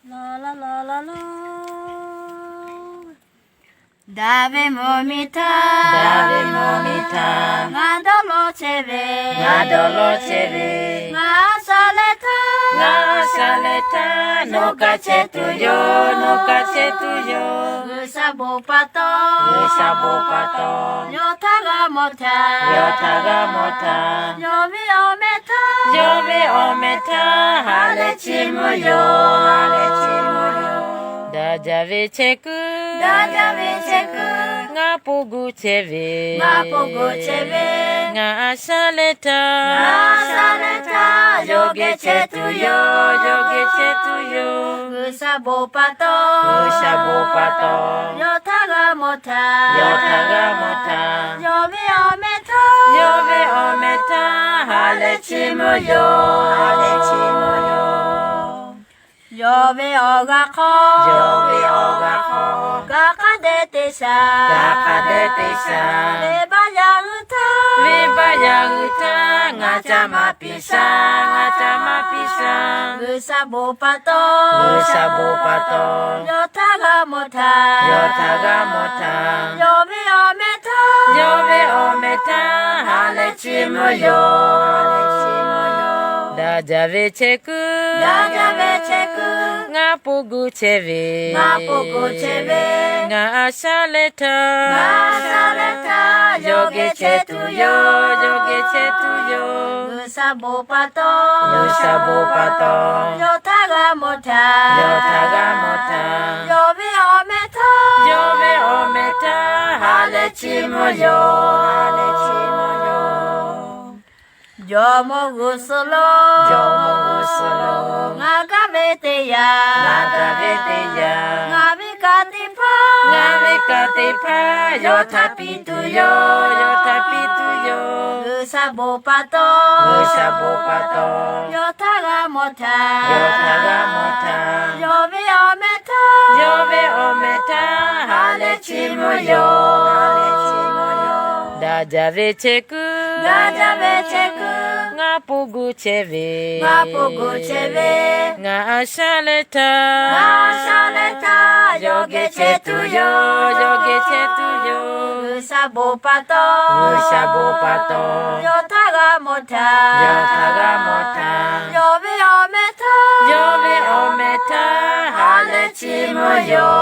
라라라라라 다베 모미타 나돌로 체베 나살레타 노카체투요 의사보파토 요타가 모타 요비오메타 할레치무요 다자베체크 ngapogucheve ngasaleta 요게체투요 의사보파토 요타가 모타 요비오메타 할레치무요 요베오가코 가카데테샤 Vibayauta ngacamapisa 의사보파토 요타가 모타 요베오메타 할레치무요 다자베체크 ngapogucheve ngasaleta 요게체투요 의사보파토 요타가 모타 요베오메타 할레치무요 요모구슬로 나가베테야 나비카티파 요타피투요 의사보파토 요타가 모타 요베오메타 할레치무요 다자베체크 ngapogucheve ngasaleta 요게체투요 의사보파토 요타가 모타 요베오메타 할레치무요